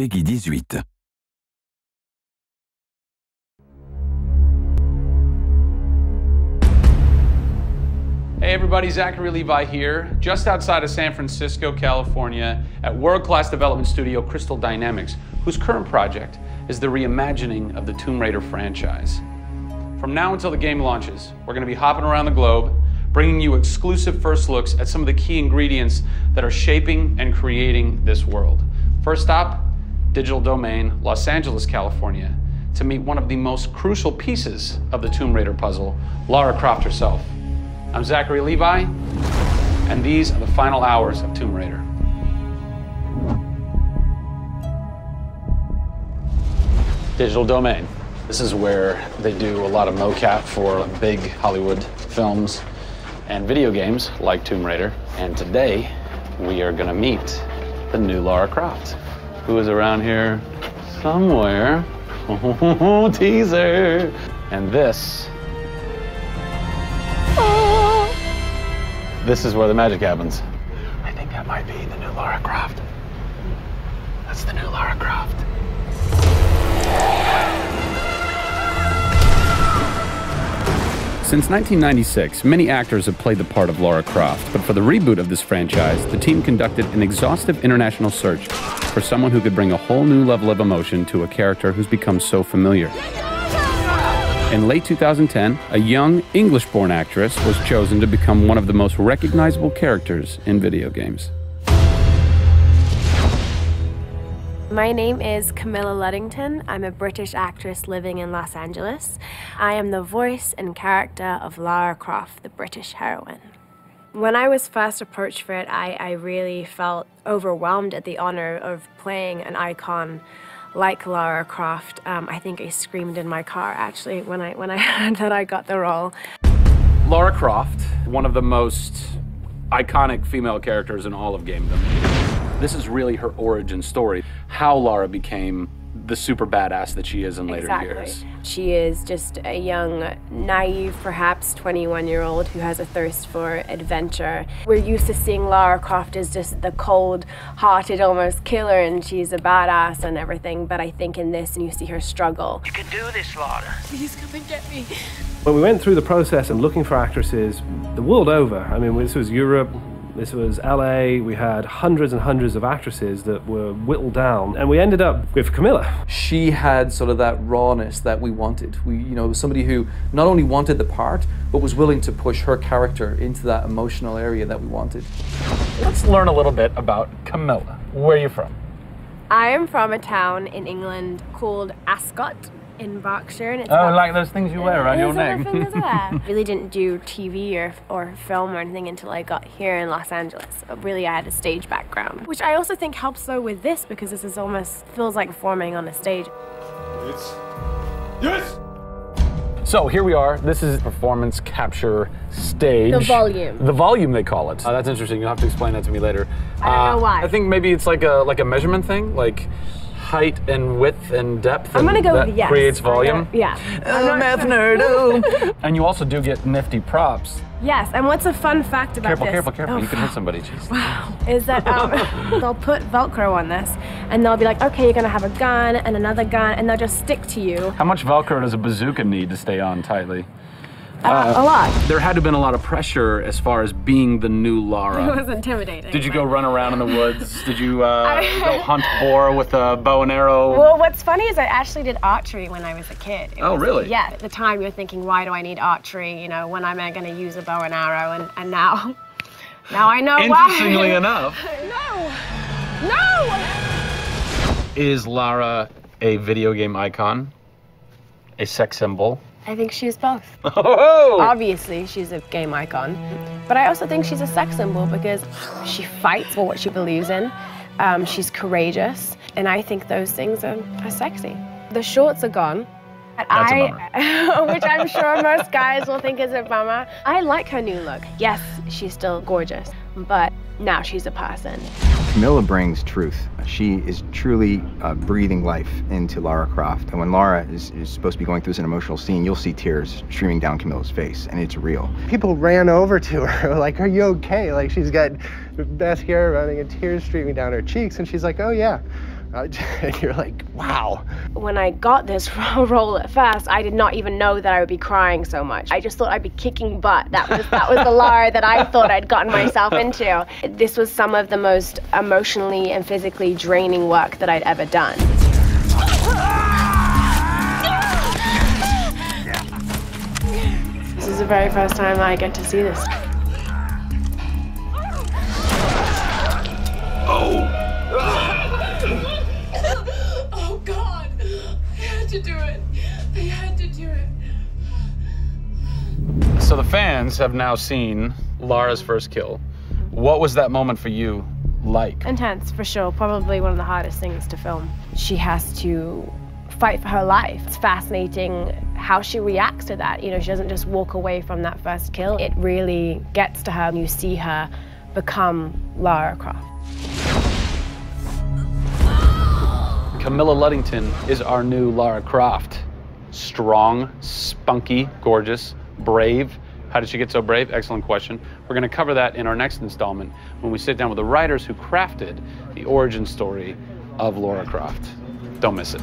Peggy 18. Hey everybody, Zachary Levi here, just outside of San Francisco, California, at world-class development studio Crystal Dynamics, whose current project is the reimagining of the Tomb Raider franchise. From now until the game launches, we're going to be hopping around the globe, bringing you exclusive first looks at some of the key ingredients that are shaping and creating this world. First stop, Digital Domain, Los Angeles, California, to meet one of the most crucial pieces of the Tomb Raider puzzle, Lara Croft herself. I'm Zachary Levi, and these are the final hours of Tomb Raider. Digital Domain. This is where they do a lot of mocap for big Hollywood films and video games like Tomb Raider. And today, we are gonna meet the new Lara Croft, who is around here somewhere. Teaser! And this is where the magic happens. I think that might be the new Lara Croft. That's the new Lara Croft. Since 1996, many actors have played the part of Lara Croft, but for the reboot of this franchise, the team conducted an exhaustive international search for someone who could bring a whole new level of emotion to a character who's become so familiar. In late 2010, a young English-born actress was chosen to become one of the most recognizable characters in video games. My name is Camilla Luddington. I'm a British actress living in Los Angeles. I am the voice and character of Lara Croft, the British heroine. When I was first approached for it, I really felt overwhelmed at the honor of playing an icon like Lara Croft. I think I screamed in my car, actually, when I heard that I got the role. Lara Croft, one of the most iconic female characters in all of gamedom. This is really her origin story, how Lara became the super badass that she is in later years. She is just a young, naive, perhaps 21-year-old who has a thirst for adventure. We're used to seeing Lara Croft as just the cold-hearted, almost killer, and she's a badass and everything, but I think in this, and you see her struggle. You can do this, Lara. Please come and get me. When we went through the process and looking for actresses the world over, I mean, this was Europe, this was LA, we had hundreds and hundreds of actresses that were whittled down, and we ended up with Camilla. She had sort of that rawness that we wanted. Somebody who not only wanted the part, but was willing to push her character into that emotional area that we wanted. Let's learn a little bit about Camilla. Where are you from? I am from a town in England called Ascot in Berkshire. And it's like those things you wear around your neck. Really didn't do TV or film or anything until I got here in Los Angeles. Really, I had a stage background, which I also think helps though with this, because this is almost feels like performing on a stage. Yes! So here we are. This is performance capture stage. The volume. The volume, they call it. That's interesting. You'll have to explain that to me later. I don't know why. I think maybe it's like a measurement thing, like height and width and depth. I'm gonna go with yes. Creates volume. Yeah. Math nerd. And you also do get nifty props. Yes, and what's a fun fact about this? Careful. Oh, you can hit somebody. Jeez. Wow. Is that they'll put Velcro on this, and they'll be like, okay, you're gonna have a gun and another gun, and they'll just stick to you. How much Velcro does a bazooka need to stay on tightly? A lot. There had to have been a lot of pressure as far as being the new Lara. It was intimidating. Did you go run around in the woods? Did you go hunt boar with a bow and arrow? Well, what's funny is I actually did archery when I was a kid. Really? Yeah. At the time, you're thinking, why do I need archery? When am I going to use a bow and arrow? And now I know why. Interestingly enough. No! Is Lara a video game icon? A sex symbol? I think she's both. Oh! Obviously, she's a game icon, but I also think she's a sex symbol because she fights for what she believes in. She's courageous, and I think those things are sexy. The shorts are gone. That's a bummer. Which I'm sure most guys will think is a bummer. I like her new look. Yes, she's still gorgeous, but now she's a person. Camilla brings truth. She is truly breathing life into Lara Croft. And when Lara is supposed to be going through an emotional scene, you'll see tears streaming down Camilla's face, and it's real. People ran over to her, like, are you okay? Like, she's got mascara running and tears streaming down her cheeks, and she's like, oh yeah, And you're like, wow. When I got this role at first, I did not even know that I would be crying so much. I just thought I'd be kicking butt. That was the Lara that I thought I'd gotten myself into. This was some of the most emotionally and physically draining work that I'd ever done. This is the very first time I get to see this. Oh God, I had to do it. I had to do it. So the fans have now seen Lara's first kill. What was that moment for you like? Intense, for sure. Probably one of the hardest things to film. She has to fight for her life. It's fascinating how she reacts to that. You know, she doesn't just walk away from that first kill. It really gets to her, and you see her become Lara Croft. Camilla Luddington is our new Lara Croft. Strong, spunky, gorgeous, brave. How did she get so brave? Excellent question. We're going to cover that in our next installment when we sit down with the writers who crafted the origin story of Lara Croft. Don't miss it.